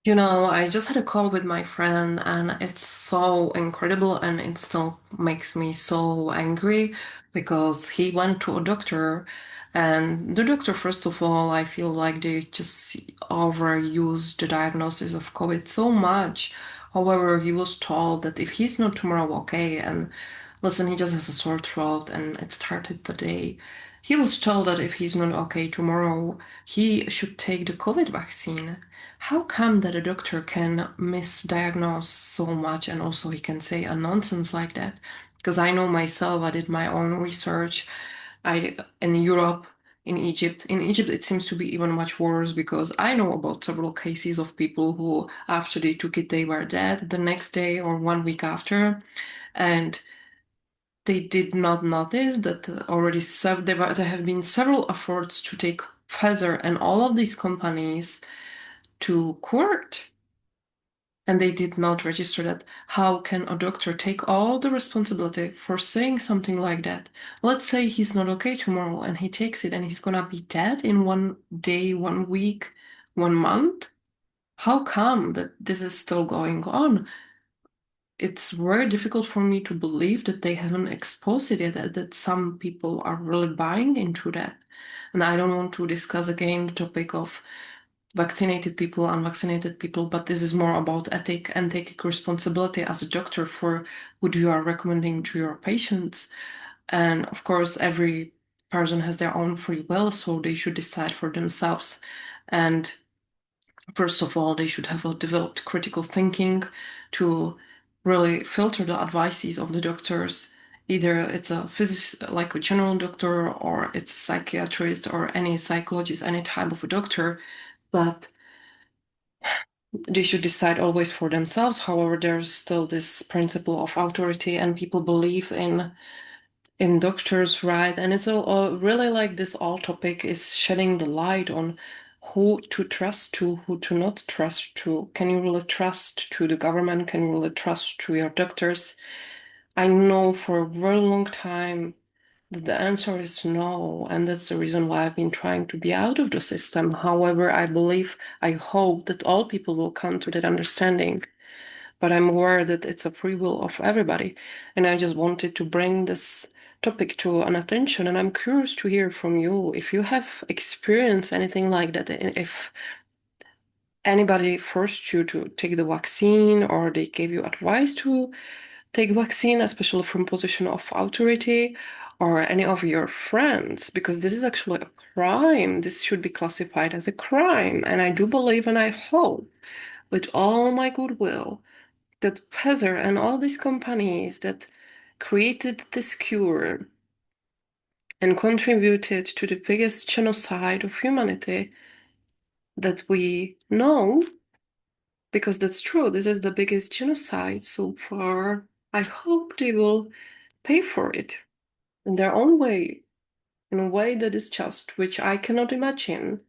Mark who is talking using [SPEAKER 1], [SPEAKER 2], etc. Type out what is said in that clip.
[SPEAKER 1] I just had a call with my friend, and it's so incredible, and it still makes me so angry because he went to a doctor, and the doctor, first of all, I feel like they just overused the diagnosis of COVID so much. However, he was told that if he's not tomorrow okay, and listen, he just has a sore throat, and it started the day. He was told that if he's not okay tomorrow, he should take the COVID vaccine. How come that a doctor can misdiagnose so much and also he can say a nonsense like that? Because I know myself, I did my own research. I in Europe, in Egypt. In Egypt, it seems to be even much worse because I know about several cases of people who, after they took it, they were dead the next day or 1 week after, and they did not notice that already there have been several efforts to take Pfizer and all of these companies to court, and they did not register that. How can a doctor take all the responsibility for saying something like that? Let's say he's not okay tomorrow and he takes it and he's gonna be dead in 1 day, 1 week, 1 month. How come that this is still going on? It's very difficult for me to believe that they haven't exposed it yet, that some people are really buying into that. And I don't want to discuss again the topic of vaccinated people, unvaccinated people, but this is more about ethic and taking responsibility as a doctor for what you are recommending to your patients. And of course, every person has their own free will, so they should decide for themselves. And first of all, they should have a developed critical thinking to really filter the advices of the doctors. Either it's a physicist, like a general doctor, or it's a psychiatrist, or any psychologist, any type of a doctor. But they should decide always for themselves. However, there's still this principle of authority, and people believe in doctors, right? And it's all really like this all topic is shedding the light on who to trust to, who to not trust to. Can you really trust to the government? Can you really trust to your doctors? I know for a very long time that the answer is no, and that's the reason why I've been trying to be out of the system. However, I hope that all people will come to that understanding. But I'm aware that it's a free will of everybody. And I just wanted to bring this topic to an attention. And I'm curious to hear from you if you have experienced anything like that, if anybody forced you to take the vaccine or they gave you advice to take vaccine, especially from position of authority, or any of your friends, because this is actually a crime. This should be classified as a crime. And I do believe and I hope with all my goodwill that Pfizer and all these companies that created this cure and contributed to the biggest genocide of humanity that we know, because that's true, this is the biggest genocide so far. I hope they will pay for it in their own way, in a way that is just, which I cannot imagine.